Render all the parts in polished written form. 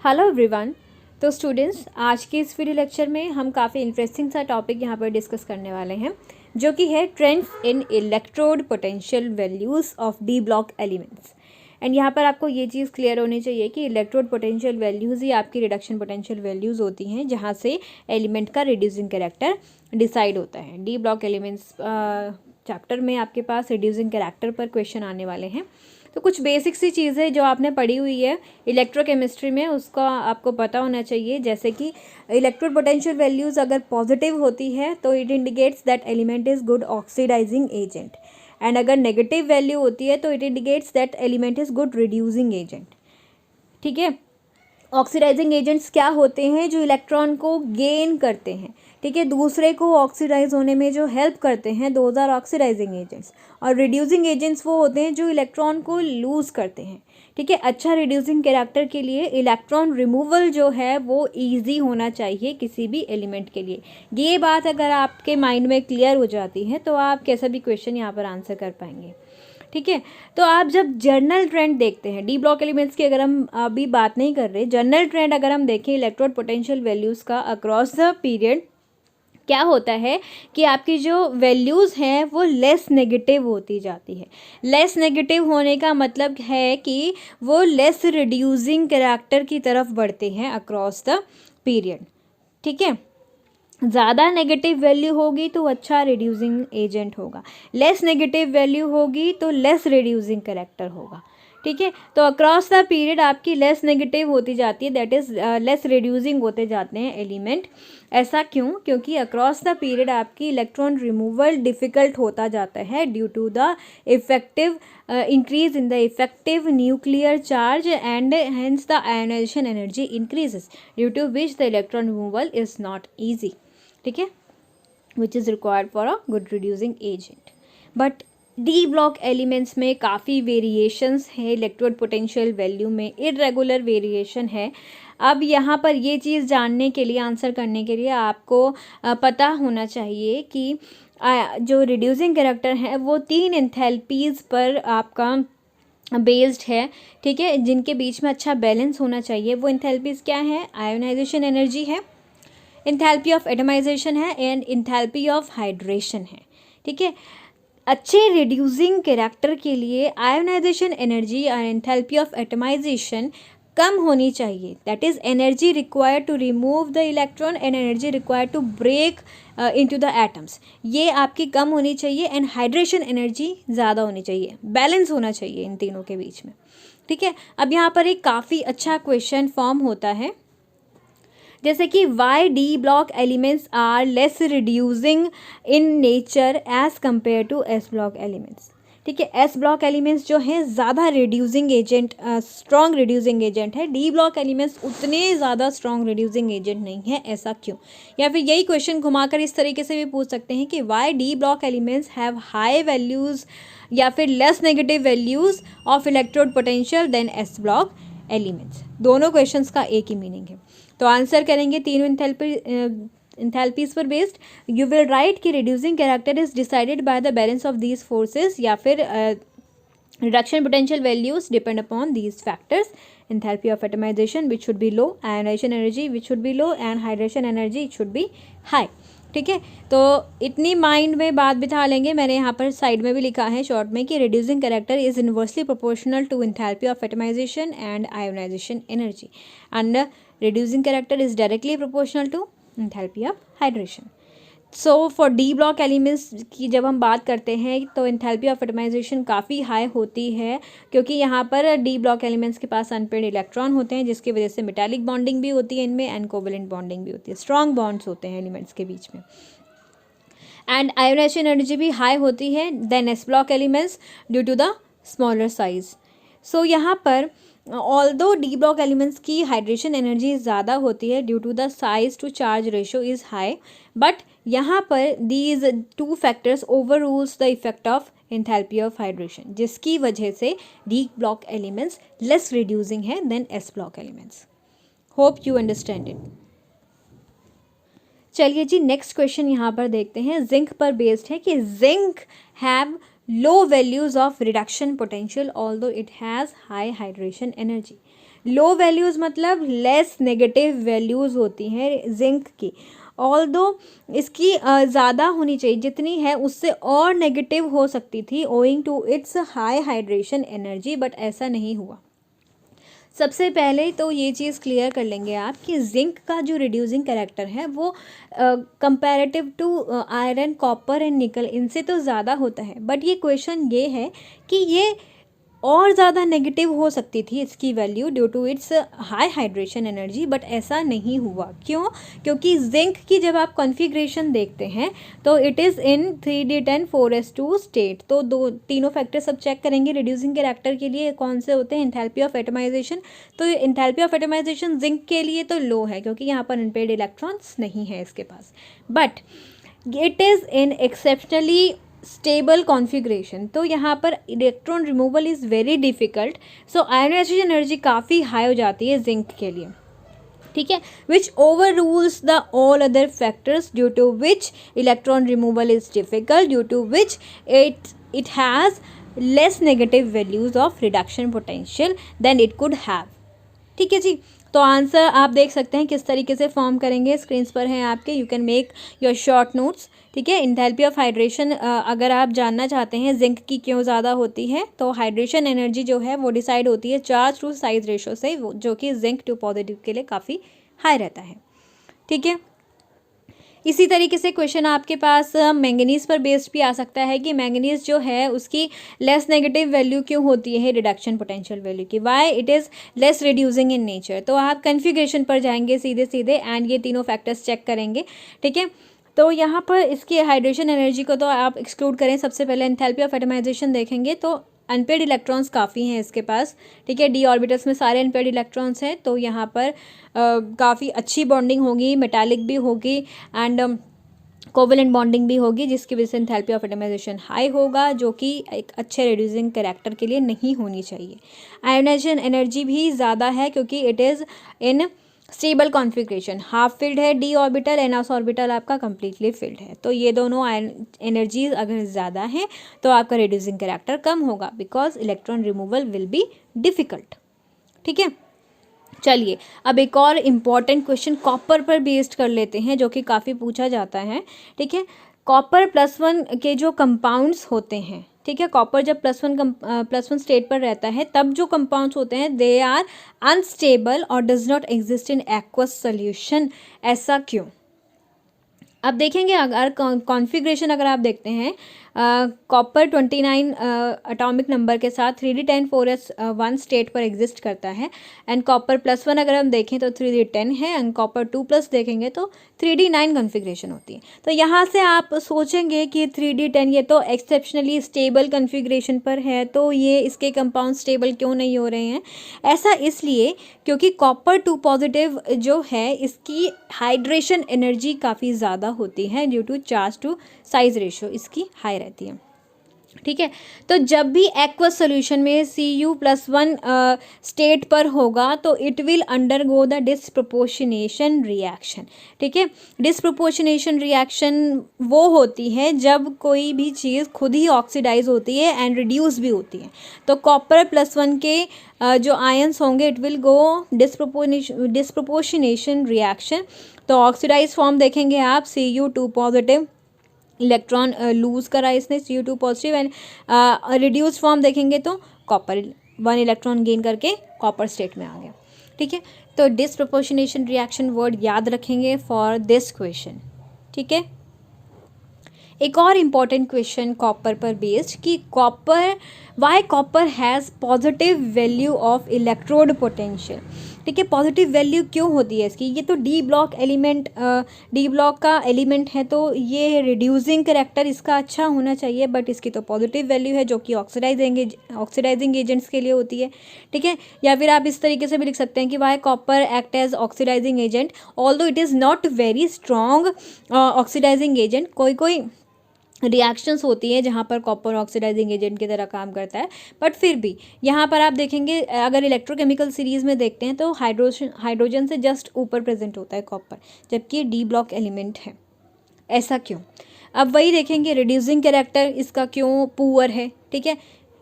Hello everyone. तो students, आज के इस वीडियो लेक्चर में हम काफ़ी इंटरेस्टिंग सा टॉपिक यहाँ पर डिस्कस करने वाले हैं, जो कि है trends in electrode potential values of D block elements. And यहाँ पर आपको ये चीज़ क्लियर होनी चाहिए कि इलेक्ट्रोड पोटेंशियल वैल्यूज़ ही आपकी रिडक्शन पोटेंशियल वैल्यूज़ होती हैं, जहाँ से एलिमेंट का रिड्यूसिंग कैरेक्टर डिसाइड होता है। डी ब्लॉक एलिमेंट्स चैप्टर में आपके पास रिड्यूसिंग कैरेक्टर पर क्वेश्चन आने वाले हैं। तो कुछ बेसिक सी चीज़ें जो आपने पढ़ी हुई है इलेक्ट्रोकेमिस्ट्री में, उसका आपको पता होना चाहिए। जैसे कि इलेक्ट्रोड पोटेंशियल वैल्यूज़ अगर पॉजिटिव होती है तो it indicates that element is good oxidizing agent, and अगर नेगेटिव वैल्यू होती है तो it indicates that element is good reducing agent. ठीक है, ऑक्सीडाइजिंग एजेंट्स क्या होते हैं? जो इलेक्ट्रॉन को गेन करते हैं, ठीक है, दूसरे को ऑक्सीडाइज होने में जो हेल्प करते हैं, दोज आर ऑक्सीडाइजिंग एजेंट्स। और रिड्यूसिंग एजेंट्स वो होते हैं जो इलेक्ट्रॉन को लूज़ करते हैं। ठीक है, अच्छा रिड्यूसिंग कैरेक्टर के लिए इलेक्ट्रॉन रिमूवल जो है वो ईजी होना चाहिए किसी भी एलिमेंट के लिए। ये बात अगर आपके माइंड में क्लियर हो जाती है तो आप कैसा भी क्वेश्चन यहाँ पर आंसर कर पाएंगे। ठीक है, तो आप जब जर्नल ट्रेंड देखते हैं डी ब्लॉक एलिमेंट्स की, अगर हम अभी बात नहीं कर रहे, जनरल ट्रेंड अगर हम देखें इलेक्ट्रोड पोटेंशियल वैल्यूज़ का अक्रॉस द पीरियड, क्या होता है कि आपकी जो वैल्यूज़ हैं वो लेस नेगेटिव होती जाती है। लेस नेगेटिव होने का मतलब है कि वो लेस रिड्यूसिंग कैरेक्टर की तरफ बढ़ते हैं अक्रॉस द पीरियड। ठीक है, ज़्यादा नेगेटिव वैल्यू होगी तो अच्छा रिड्यूसिंग एजेंट होगा, लेस नेगेटिव वैल्यू होगी तो लेस रिड्यूसिंग कैरेक्टर होगा। ठीक है, तो अक्रॉस द पीरियड आपकी लेस नेगेटिव होती जाती है, दैट इज़ लेस रिड्यूसिंग होते जाते हैं एलिमेंट। ऐसा क्यों? क्योंकि अक्रॉस द पीरियड आपकी इलेक्ट्रॉन रिमूवल डिफ़िकल्ट होता जाता है due to the effective increase in the effective nuclear charge and hence the ionization energy increases, due to which the electron removal is not easy. ठीक है, which is required for a good reducing agent. But d block elements में काफ़ी variations है, electrode potential value में irregular variation है। अब यहाँ पर ये चीज़ जानने के लिए, आंसर करने के लिए आपको पता होना चाहिए कि जो रिड्यूसिंग कैरेक्टर है वो 3 एंथैल्पीज़ पर आपका बेस्ड है। ठीक है, जिनके बीच में अच्छा बैलेंस होना चाहिए। वो एंथैल्पीज़ क्या है? आयोनाइजेशन एनर्जी है, एंथैल्पी ऑफ एटमाइजेशन है, एंड एंथैल्पी ऑफ हाइड्रेशन है। ठीक है, अच्छे रिड्यूसिंग कैरेक्टर के लिए आयोनाइजेशन एनर्जी और एंथैल्पी ऑफ एटमाइजेशन कम होनी चाहिए, that is energy required to remove the electron and energy required to break into the atoms, ये आपकी कम होनी चाहिए। एंड हाइड्रेशन एनर्जी ज़्यादा होनी चाहिए, बैलेंस होना चाहिए इन तीनों के बीच में। ठीक है, अब यहाँ पर एक काफ़ी अच्छा क्वेश्चन फॉर्म होता है, जैसे कि why d block elements are less reducing in nature as compare to s block elements. ठीक है, एस ब्लॉक एलिमेंट्स जो हैं ज़्यादा reducing agent, strong reducing agent है। डी ब्लॉक एलिमेंट्स उतने ज़्यादा स्ट्रॉन्ग रिड्यूसिंग एजेंट नहीं है, ऐसा क्यों? या फिर यही क्वेश्चन घुमाकर इस तरीके से भी पूछ सकते हैं कि why d block elements have high values या फिर less negative values of electrode potential than s block elements. दोनों क्वेश्चंस का एक ही मीनिंग है। तो आंसर करेंगे तीनों एंथैल्पीज पर बेस्ड। यू विल राइट कि reducing character is decided by the balance of these forces, या फिर reduction potential values depend upon these factors. Enthalpy of atomization which should be low, ionization energy which should be low, and hydration energy it should be high. ठीक है, तो इतनी mind में बात बिठा लेंगे। मैंने यहाँ पर साइड में भी लिखा है शॉर्ट में कि reducing character is inversely proportional to enthalpy of atomization and ionisation energy, and reducing character is directly proportional to enthalpy of hydration. So for D block elements की जब हम बात करते हैं तो enthalpy of atomization काफ़ी हाई होती है, क्योंकि यहाँ पर D block elements के पास अनपेयर्ड इलेक्ट्रॉन होते हैं, जिसकी वजह से मेटालिक बॉन्डिंग भी होती है इनमें, एंड कोवेलेंट बॉन्डिंग भी होती है, स्ट्रॉन्ग बॉन्ड्स होते हैं एलिमेंट्स के बीच में। एंड आयोनाइजेशन एनर्जी भी हाई होती है than s block elements due to the smaller size. So यहाँ पर ऑल्दो डी ब्लॉक एलिमेंट्स की हाइड्रेशन एनर्जी ज़्यादा होती है due to the size to charge ratio is high, but यहाँ पर these 2 factors over rules the effect of enthalpy of hydration, जिसकी वजह से d block elements less reducing है than s block elements. Hope you understand it. चलिए जी, next question यहाँ पर देखते हैं। जिंक पर बेस्ड है कि zinc have low values of reduction potential although it has high hydration energy। Low values मतलब लेस नेगेटिव वैल्यूज़ होती हैं जिंक की, ऑल्दो इसकी ज़्यादा होनी चाहिए, जितनी है उससे और नेगेटिव हो सकती थी owing to its high hydration energy, but ऐसा नहीं हुआ। सबसे पहले तो ये चीज़ क्लियर कर लेंगे आप कि जिंक का जो रिड्यूसिंग कैरेक्टर है वो comparative to iron, copper and nickel इनसे तो ज़्यादा होता है, बट ये क्वेश्चन ये है कि ये और ज़्यादा नेगेटिव हो सकती थी इसकी value due to its high hydration energy, but ऐसा नहीं हुआ। क्यों? क्योंकि जिंक की जब आप कॉन्फ़िगरेशन देखते हैं तो it is in 3d10 4s2 state. तो तीनों फैक्टर सब चेक करेंगे रिड्यूसिंग कैरेक्टर के लिए कौन से होते हैं। एंथैल्पी ऑफ एटमाइजेशन, तो एंथैल्पी ऑफ एटमाइजेशन जिंक के लिए तो लो है क्योंकि यहाँ पर अनपेड इलेक्ट्रॉन्स नहीं है इसके पास, but it is in exceptionally stable configuration. तो यहाँ पर electron removal is very difficult, so ionization energy काफ़ी हाई हो जाती है जिंक के लिए, ठीक है, which over rules the all other factors due to which electron removal is difficult, due to which it has less negative values of reduction potential than it could have. ठीक है जी, तो आंसर आप देख सकते हैं किस तरीके से फॉर्म करेंगे, स्क्रीन पर हैं आपके, you can make your short notes. ठीक है, इंथैल्पी ऑफ हाइड्रेशन अगर आप जानना चाहते हैं जिंक की क्यों ज़्यादा होती है, तो हाइड्रेशन एनर्जी जो है वो डिसाइड होती है चार्ज टू साइज रेशो से, जो कि जिंक टू पॉजिटिव के लिए काफ़ी हाई रहता है। ठीक है, इसी तरीके से क्वेश्चन आपके पास मैंगनीज़ पर बेस्ड भी आ सकता है कि मैंगनीज़ जो है उसकी लेस नेगेटिव वैल्यू क्यों होती है रिडक्शन पोटेंशियल वैल्यू की, why it is less reducing in nature. तो आप कन्फिग्रेशन पर जाएंगे सीधे सीधे एंड ये तीनों फैक्टर्स चेक करेंगे। ठीक है, तो यहाँ पर इसकी हाइड्रेशन एनर्जी को तो आप एक्सक्लूड करें, सबसे पहले एंथैल्पी ऑफ एटमाइजेशन देखेंगे तो अनपेड इलेक्ट्रॉन्स काफ़ी हैं इसके पास। ठीक है, डी ऑर्बिटल्स में सारे अनपेड इलेक्ट्रॉन्स हैं, तो यहाँ पर काफ़ी अच्छी बॉन्डिंग होगी, मेटालिक भी होगी एंड कोवेलेंट बॉन्डिंग भी होगी, जिसकी वजह से एंथैल्पी ऑफ एटमाइजेशन हाई होगा, जो कि एक अच्छे रिड्यूसिंग कैरेक्टर के लिए नहीं होनी चाहिए। आयोनाइजेशन एनर्जी भी ज़्यादा है क्योंकि it is in stable configuration, half filled है डी ऑर्बिटल, एनएस ऑर्बिटल आपका कंप्लीटली फिल्ड है। तो ये दोनों एनर्जीज अगर ज़्यादा हैं तो आपका रिड्यूसिंग कैरेक्टर कम होगा because electron removal will be difficult. ठीक है, चलिए अब एक और इम्पॉर्टेंट क्वेश्चन कॉपर पर बेस्ड कर लेते हैं, जो कि काफ़ी पूछा जाता है। ठीक है, कॉपर +1 के जो कंपाउंड्स होते हैं, ठीक है, कॉपर जब +1 स्टेट पर रहता है तब जो कंपाउंड्स होते हैं दे आर अनस्टेबल और does not exist in aqueous solution. ऐसा क्यों? अब देखेंगे अगर कॉन्फ़िगरेशन अगर आप देखते हैं कॉपर 29 एटॉमिक नंबर के साथ 3d10 4s1 स्टेट पर एग्जिस्ट करता है एंड कॉपर +1 अगर हम देखें तो 3d10 है एंड कॉपर 2+ देखेंगे तो 3d9 कॉन्फ़िगरेशन होती है। तो यहाँ से आप सोचेंगे कि 3d10 ये तो एक्सेप्शनली स्टेबल कॉन्फ़िगरेशन पर है, तो ये इसके कंपाउंड स्टेबल क्यों नहीं हो रहे हैं? ऐसा इसलिए क्योंकि कॉपर 2 पॉजिटिव जो है इसकी हाइड्रेशन एनर्जी काफ़ी ज़्यादा होती है due to charge to size ratio इसकी हाई रहती है। ठीक है, तो जब भी एक्वस सोल्यूशन में Cu+1 स्टेट पर होगा तो it will undergo the disproportionation reaction. ठीक है, डिस्प्रोपोर्शनेशन रिएक्शन वो होती है जब कोई भी चीज़ खुद ही ऑक्सीडाइज होती है एंड रिड्यूस भी होती है। तो कॉपर +1 के जो आयंस होंगे it will go disproportionation reaction. तो ऑक्सीडाइज फॉर्म देखेंगे आप Cu2 पॉजिटिव, इलेक्ट्रॉन लूज़ करा इसने Cu2 positive and reduce form देखेंगे तो कॉपर 1 इलेक्ट्रॉन गेन करके कॉपर स्टेट में आ गया। ठीक है, तो डिस्प्रोपोर्शनेशन रिएक्शन वर्ड याद रखेंगे फॉर दिस क्वेश्चन। ठीक है, एक और इम्पॉर्टेंट क्वेश्चन कॉपर पर बेस्ड कि why copper has positive value of electrode potential. ठीक है, पॉजिटिव वैल्यू क्यों होती है इसकी? ये तो डी ब्लॉक का एलिमेंट है, तो ये रिड्यूसिंग कैरेक्टर इसका अच्छा होना चाहिए, बट इसकी तो पॉजिटिव वैल्यू है जो कि ऑक्सीडाइजिंग एजेंट्स के लिए होती है। ठीक है, या फिर आप इस तरीके से भी लिख सकते हैं कि why copper act as oxidizing agent although it is not very strong oxidizing agent. कोई रिएक्शंस होती है जहाँ पर कॉपर ऑक्सीडाइजिंग एजेंट की तरह काम करता है, बट फिर भी यहाँ पर आप देखेंगे अगर इलेक्ट्रोकेमिकल सीरीज़ में देखते हैं तो हाइड्रोजन से जस्ट ऊपर प्रेजेंट होता है कॉपर, जबकि डी ब्लॉक एलिमेंट है। ऐसा क्यों? अब वही देखेंगे रिड्यूसिंग कैरेक्टर इसका क्यों पुअर है। ठीक है,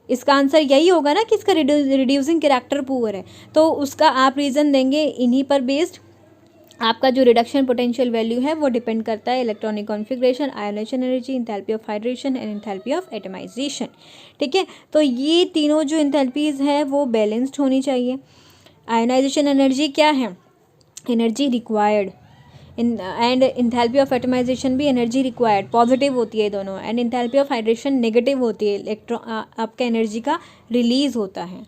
इसका आंसर यही होगा ना कि इसका रिड्यूसिंग कैरेक्टर पुअर है, तो उसका आप रीज़न देंगे इन्हीं पर बेस्ड। आपका जो रिडक्शन पोटेंशियल वैल्यू है वो डिपेंड करता है electronic configuration, ionization energy, enthalpy of hydration and enthalpy of atomization. ठीक है, तो ये तीनों जो इंथैल्पीज़ है वो बैलेंस्ड होनी चाहिए। आयोनाइजेशन एनर्जी क्या है? Energy required. And enthalpy of atomization भी एनर्जी रिक्वायर्ड, पॉजिटिव होती है दोनों। And enthalpy of hydration negative होती है, आपका एनर्जी का रिलीज होता है।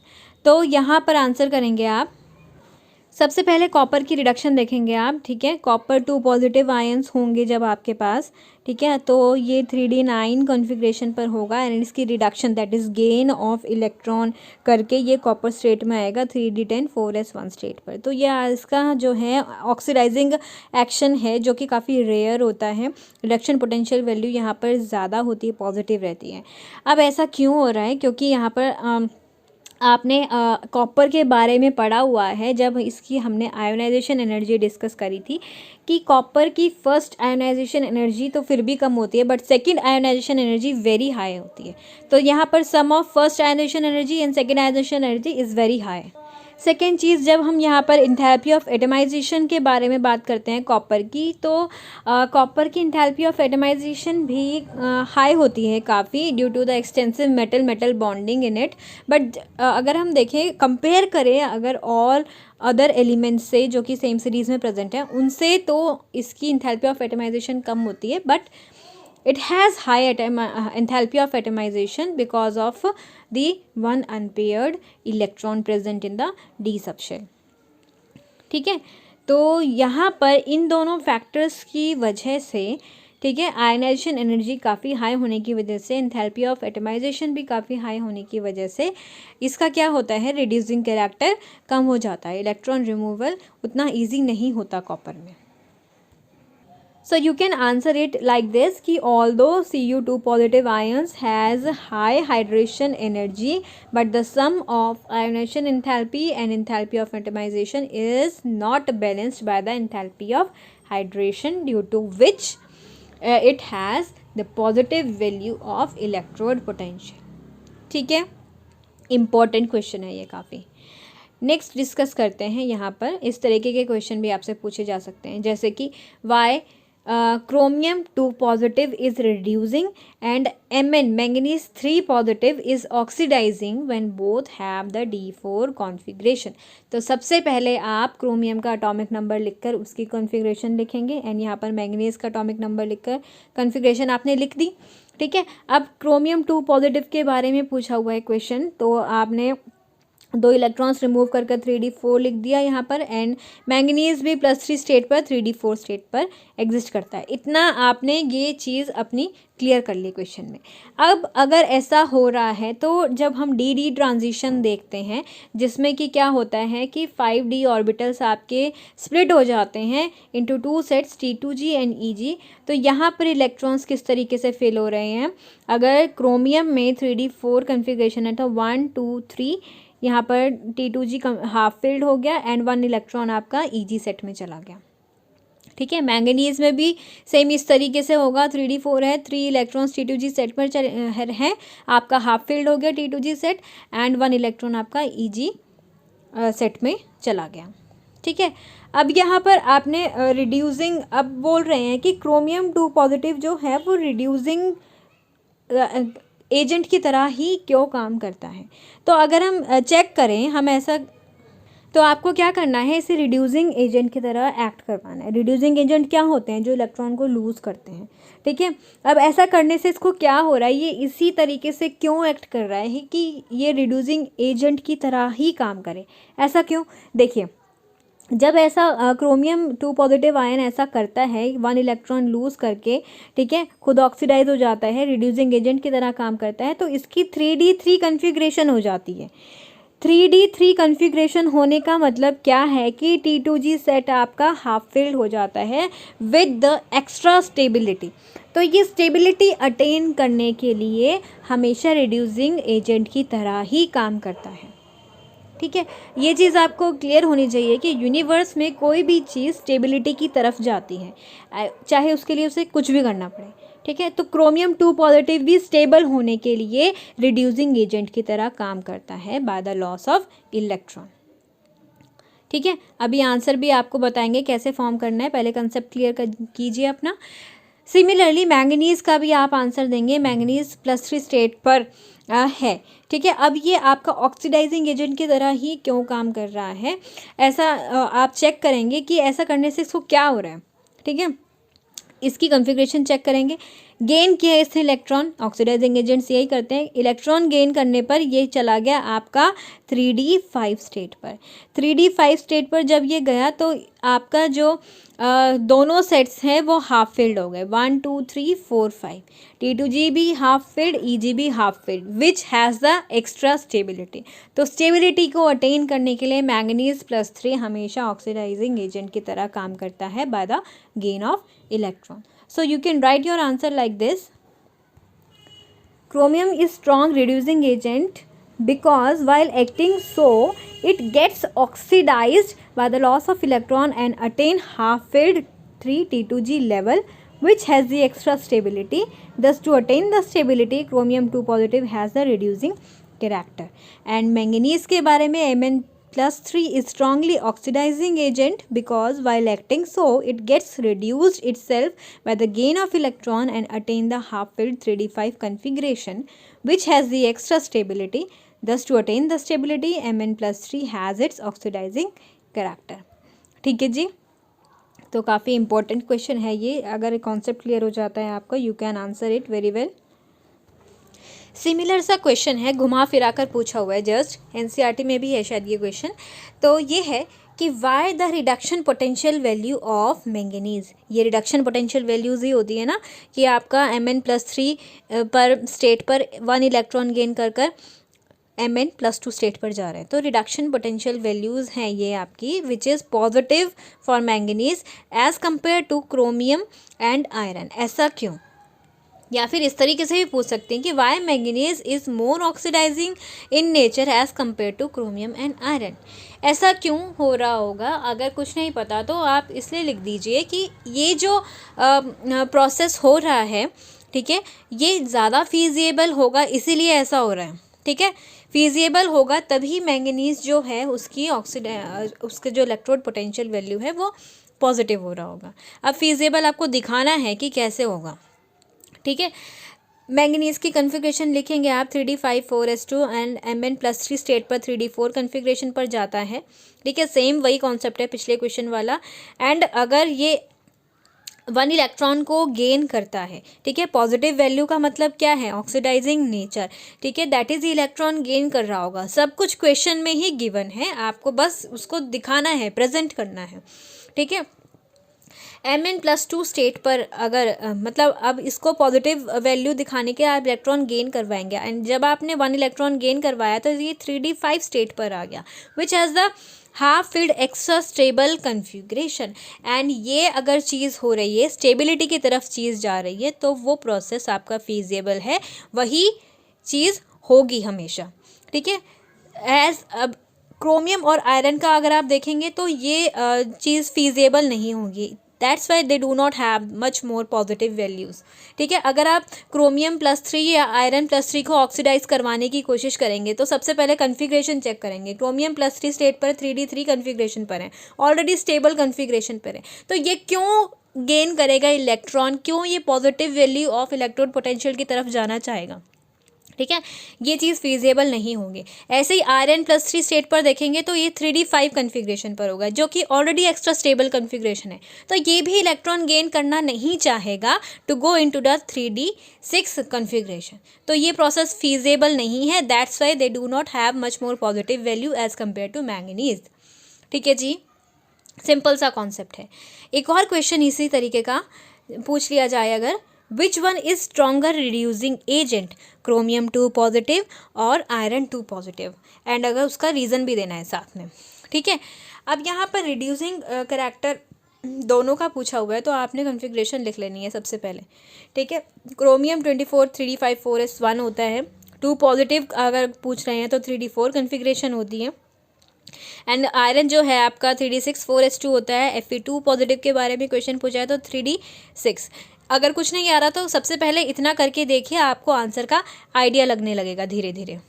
तो यहाँ पर आंसर करेंगे आप, सबसे पहले कॉपर की रिडक्शन देखेंगे आप। ठीक है, कॉपर 2 पॉजिटिव आयंस होंगे जब आपके पास। ठीक है, तो ये 3d9 कॉन्फ़िगरेशन पर होगा एंड इसकी reduction that is gain of electron करके ये कॉपर स्टेट में आएगा 3d10 4s1 स्टेट पर। तो ये इसका जो है ऑक्सीडाइजिंग एक्शन है जो कि काफ़ी रेयर होता है। रिडक्शन पोटेंशियल वैल्यू यहाँ पर ज़्यादा होती है, पॉजिटिव रहती है। अब ऐसा क्यों हो रहा है? क्योंकि यहाँ पर आपने कॉपर के बारे में पढ़ा हुआ है जब इसकी हमने आयोनाइजेशन एनर्जी डिस्कस करी थी कि कॉपर की फर्स्ट आयोनाइजेशन एनर्जी तो फिर भी कम होती है but second ionization energy very high होती है। तो यहाँ पर sum of first ionization energy and second ionization energy is very high. Second चीज़, जब हम यहाँ पर इंथैल्पी ऑफ एटमाइजेशन के बारे में बात करते हैं कॉपर की, तो कॉपर की इंथैल्पी ऑफ एटमाइजेशन भी हाई होती है काफ़ी due to the extensive metal metal bonding in it. But अगर हम देखें, कंपेयर करें अगर ऑल अदर एलिमेंट्स से जो कि सेम सीरीज़ में प्रेजेंट हैं उनसे, तो इसकी इंथैल्पी ऑफ एटमाइजेशन कम होती है but it has high enthalpy of atomization because of the one unpaired electron present in the d subshell। ठीक है, तो यहाँ पर इन दोनों फैक्टर्स की वजह से, ठीक है, आयनाइजेशन एनर्जी काफ़ी हाई होने की वजह से, इंथैल्पी ऑफ एटमाइजेशन भी काफ़ी हाई होने की वजह से इसका क्या होता है, रिड्यूसिंग कैरेक्टर कम हो जाता है। इलेक्ट्रॉन रिमूवल उतना ईजी नहीं होता कॉपर में। So you can answer it like this कि although Cu2 positive ions has high hydration energy but the sum of ionization enthalpy and enthalpy of atomization is not balanced by the enthalpy of hydration due to which it has the positive value of electrode potential। ठीक है, important question है ये काफ़ी। Next discuss करते हैं। यहाँ पर इस तरीके के क्वेश्चन भी आपसे पूछे जा सकते हैं, जैसे कि Y chromium 2 positive is reducing and Mn manganese 3 positive is oxidizing when both have the D4 configuration। तो सबसे पहले आप क्रोमियम का एटॉमिक नंबर लिखकर उसकी कॉन्फ़िगरेशन लिखेंगे एंड यहाँ पर मैंगनीज का एटॉमिक नंबर लिखकर कॉन्फ़िगरेशन आपने लिख दी। ठीक है, अब क्रोमियम 2 पॉजिटिव के बारे में पूछा हुआ है क्वेश्चन, तो आपने 2 इलेक्ट्रॉन्स रिमूव करके 3d4 लिख दिया यहाँ पर एंड मैंगनीज भी +3 स्टेट पर 3d4 स्टेट पर एग्जिस्ट करता है। इतना आपने ये चीज़ अपनी क्लियर कर ली क्वेश्चन में। अब अगर ऐसा हो रहा है तो जब हम डी ट्रांजिशन देखते हैं जिसमें कि क्या होता है कि 5d ऑर्बिटल्स आपके स्प्लिट हो जाते हैं into 2 sets T2g and Eg। तो यहाँ पर इलेक्ट्रॉन्स किस तरीके से फिल हो रहे हैं, अगर क्रोमियम में 3d4 कन्फिग्रेशन है तो 1 2 3 यहाँ पर T2g हाफ फिल्ड हो गया एंड 1 इलेक्ट्रॉन आपका Eg सेट में चला गया। ठीक है, मैंगनीज में भी सेम इस तरीके से होगा, 3d4 है, 3 इलेक्ट्रॉन्स T2g सेट पर है, आपका हाफ फिल्ड हो गया T2g सेट एंड 1 इलेक्ट्रॉन आपका Eg सेट में चला गया। ठीक है, अब यहाँ पर आपने रिड्यूसिंग, अब बोल रहे हैं कि क्रोमियम 2 पॉजिटिव जो है वो रिड्यूसिंग एजेंट की तरह ही क्यों काम करता है। तो अगर हम चेक करें, हम ऐसा, तो आपको क्या करना है, इसे रिड्यूसिंग एजेंट की तरह एक्ट करवाना है। रिड्यूसिंग एजेंट क्या होते हैं, जो इलेक्ट्रॉन को लूज़ करते हैं। ठीक है, अब ऐसा करने से इसको क्या हो रहा है, ये इसी तरीके से क्यों एक्ट कर रहा है कि ये रिड्यूसिंग एजेंट की तरह ही काम करे। ऐसा क्यों, देखिए, जब ऐसा क्रोमियम 2 पॉजिटिव आयन ऐसा करता है 1 इलेक्ट्रॉन लूज़ करके, ठीक है, खुद ऑक्सीडाइज हो जाता है, रिड्यूसिंग एजेंट की तरह काम करता है, तो इसकी 3d3 कन्फिग्रेशन हो जाती है। 3d3 कन्फिग्रेशन होने का मतलब क्या है कि T2g सेट आपका हाफ फिल्ड हो जाता है विद द एक्स्ट्रा स्टेबिलिटी। तो ये स्टेबिलिटी अटेन करने के लिए हमेशा रिड्यूसिंग एजेंट की तरह ही काम करता है। ठीक है, ये चीज़ आपको क्लियर होनी चाहिए कि यूनिवर्स में कोई भी चीज़ स्टेबिलिटी की तरफ जाती है, चाहे उसके लिए उसे कुछ भी करना पड़े। ठीक है। तो क्रोमियम 2 पॉजिटिव भी स्टेबल होने के लिए रिड्यूसिंग एजेंट की तरह काम करता है by the loss of electron. ठीक है, अभी आंसर भी आपको बताएंगे कैसे फॉर्म करना है, पहले कंसेप्ट क्लियर कीजिए अपना। सिमिलरली मैंगनीज का भी आप आंसर देंगे, मैंगनीज +3 स्टेट पर है। ठीक है, अब ये आपका ऑक्सीडाइजिंग एजेंट की तरह ही क्यों काम कर रहा है, ऐसा आप चेक करेंगे कि ऐसा करने से इसको क्या हो रहा है। ठीक है, इसकी कॉन्फ़िगरेशन चेक करेंगे। गेन किया इसने इलेक्ट्रॉन, ऑक्सीडाइजिंग एजेंट्स यही करते हैं, इलेक्ट्रॉन गेन करने पर ये चला गया आपका 3d5 स्टेट पर। 3d5 स्टेट पर जब ये गया तो आपका जो दोनों सेट्स हैं वो हाफ फिल्ड हो गए, 1 2 3 4 5। T2G भी हाफ फिल्ड, EG भी half filled, which has the extra stability. तो स्टेबिलिटी को अटेन करने के लिए मैंगनीज +3 हमेशा ऑक्सीडाइजिंग एजेंट की तरह काम करता है by the gain of electron. So you can write your answer like this. Chromium is strong reducing agent because while acting so it gets oxidized by the loss of electron and attain half filled 3 T2G level which has the extra stability. Thus to attain the stability chromium 2 positive has the reducing character. And manganese के बारे में Mn+3 is strongly oxidizing agent because while acting so it gets reduced itself by the gain of electron and attain the half filled 3d5 configuration which has the extra stability. Thus to attain the stability Mn+3 has its oxidizing character. ठीक है जी, तो काफ़ी important question है ये, अगर concept clear हो जाता है आपका you can answer it very well. Similar सा क्वेश्चन है, घुमा फिरा कर पूछा हुआ है, जस्ट एनसीईआरटी में भी है शायद ये क्वेश्चन। तो ये है कि why the reduction potential value of manganese. ये रिडक्शन पोटेंशियल वैल्यूज़ ही होती है ना कि आपका Mn+3 पर स्टेट पर 1 इलेक्ट्रॉन गेन कर Mn+2 स्टेट पर जा रहे हैं। तो रिडक्शन पोटेंशियल वैल्यूज़ हैं ये आपकी, which is positive for manganese as compare to chromium and iron. ऐसा क्यों? या फिर इस तरीके से भी पूछ सकते हैं कि why manganese is more oxidizing in nature as compare to chromium and iron. ऐसा क्यों हो रहा होगा? अगर कुछ नहीं पता तो आप इसलिए लिख दीजिए कि ये जो प्रोसेस हो रहा है, ठीक है, ये ज़्यादा फीजिएबल होगा इसीलिए ऐसा हो रहा है। ठीक है, फीजिएबल होगा तभी मैंगनीज जो है उसकी उसके जो इलेक्ट्रोड पोटेंशियल वैल्यू है वो पॉजिटिव हो रहा होगा। अब फीजिएबल आपको दिखाना है कि कैसे होगा। ठीक है, मैंगनीज की कॉन्फ़िगरेशन लिखेंगे आप 3d5 4s2 and Mn+3 state पर 3d4 कॉन्फ़िगरेशन पर जाता है। ठीक है, सेम वही कॉन्सेप्ट है पिछले क्वेश्चन वाला। एंड अगर ये 1 इलेक्ट्रॉन को गेन करता है, ठीक है, पॉजिटिव वैल्यू का मतलब क्या है? Oxidizing nature. ठीक है, दैट इज़ इलेक्ट्रॉन गेन कर रहा होगा। सब कुछ क्वेश्चन में ही गिवन है, आपको बस उसको दिखाना है, प्रेजेंट करना है। ठीक है, Mn+2 स्टेट पर अगर मतलब अब इसको पॉजिटिव वैल्यू दिखाने के आप इलेक्ट्रॉन गेन करवाएंगे एंड जब आपने 1 इलेक्ट्रॉन गेन करवाया तो ये 3d5 स्टेट पर आ गया which has the half field extra stable configuration. And ये अगर चीज़ हो रही है, स्टेबिलिटी की तरफ चीज़ जा रही है, तो वो प्रोसेस आपका फीजिएबल है, वही चीज़ होगी हमेशा। ठीक है, एज अब क्रोमियम और आयरन का अगर आप देखेंगे तो ये चीज़ फीजिएबल नहीं होगी, that's why they do not have much more positive values. ठीक है, अगर आप क्रोमियम +3 या आयरन +3 को ऑक्सीडाइज करवाने की कोशिश करेंगे तो सबसे पहले कन्फिग्रेशन चेक करेंगे। क्रोमियम +3 स्टेट पर 3d3 कन्फिग्रेशन पर है, ऑलरेडी स्टेबल कन्फिग्रेशन पर है, तो ये क्यों गेन करेगा इलेक्ट्रॉन? क्यों ये positive value of electrode potential की तरफ जाना चाहेगा? ठीक है, ये चीज़ फीजिएबल नहीं होगी। ऐसे ही आयरन +3 स्टेट पर देखेंगे तो ये 3d5 कन्फिग्रेशन पर होगा जो कि ऑलरेडी एक्स्ट्रा स्टेबल कन्फिग्रेशन है, तो ये भी इलेक्ट्रॉन गेन करना नहीं चाहेगा to go into the 3d6 configuration. तो ये प्रोसेस फीजिएबल नहीं है, that's why they do not have much more positive value as compare to manganese. ठीक है जी, सिंपल सा कॉन्सेप्ट है। एक और क्वेश्चन इसी तरीके का पूछ लिया जाए अगर, which one is stronger reducing agent, chromium 2 positive और आयरन 2 पॉजिटिव, एंड अगर उसका रीज़न भी देना है साथ में। ठीक है, अब यहाँ पर रिड्यूसिंग करैक्टर दोनों का पूछा हुआ है तो आपने कॉन्फ़िगरेशन लिख लेनी है सबसे पहले। ठीक है, क्रोमियम 24 3d5 4s1 होता है, 2 पॉजिटिव अगर पूछ रहे हैं तो 3d4 कॉन्फ़िगरेशन होती है, एंड आयरन जो है आपका 3d6 4s2 होता है। Fe2 पॉजिटिव के बारे में क्वेश्चन पूछा है तो 3d6। अगर कुछ नहीं आ रहा तो सबसे पहले इतना करके देखिए, आपको आंसर का आइडिया लगने लगेगा धीरे धीरे।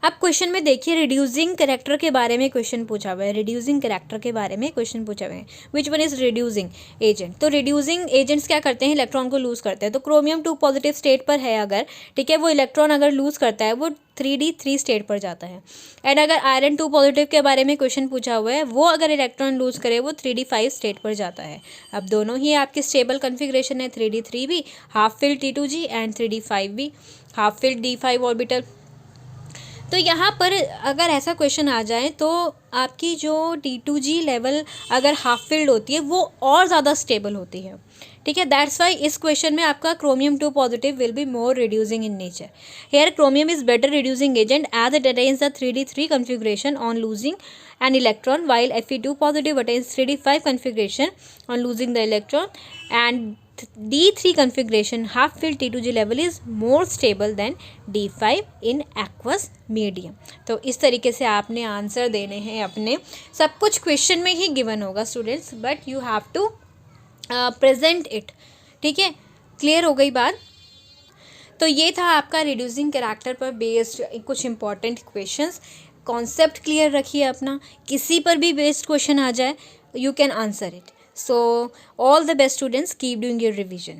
अब क्वेश्चन में देखिए, रिड्यूसिंग कैरेक्टर के बारे में क्वेश्चन पूछा हुआ है। रिड्यूसिंग कैरेक्टर के बारे में क्वेश्चन पूछा हुआ है। Which one is reducing agent? तो रिड्यूसिंग एजेंट्स क्या करते हैं? इलेक्ट्रॉन को लूज करते हैं। तो क्रोमियम 2 पॉजिटिव स्टेट पर है अगर, ठीक है, वो इलेक्ट्रॉन अगर लूज करता है वो 3d3 स्टेट पर जाता है। एंड अगर आयरन 2 पॉजिटिव के बारे में क्वेश्चन पूछा हुआ है, वो अगर इलेक्ट्रॉन लूज करे वो 3d5 स्टेट पर जाता है। अब दोनों ही आपकी स्टेबल कन्फिग्रेशन है, 3d3 भी, half filled T2G and 3d5 भी, हाफ फिल्ड D5 ऑर्बिटल। तो यहाँ पर अगर ऐसा क्वेश्चन आ जाए तो आपकी जो T2G लेवल अगर हाफ फिल्ड होती है वो और ज़्यादा स्टेबल होती है, ठीक है। दैट्स वाई इस क्वेश्चन में आपका chromium 2 positive will be more reducing in nature. Here chromium is better reducing agent as it attains the 3d3 configuration on losing an electron, while Fe2 positive attains 3d5 configuration on losing the electron, and D3 configuration half filled T2G level is more stable than D5 in aqueous medium। तो इस तरीके से आपने answer देने हैं अपने, सब कुछ क्वेश्चन में ही गिवन होगा students, but you have to present it, ठीक है। क्लियर हो गई बात? तो ये था आपका रिड्यूसिंग कैरेक्टर पर बेस्ड कुछ इंपॉर्टेंट क्वेश्चंस। कॉन्सेप्ट क्लियर रखिए अपना, किसी पर भी बेस्ड क्वेश्चन आ जाए you can answer it. So all the best students, keep doing your revision.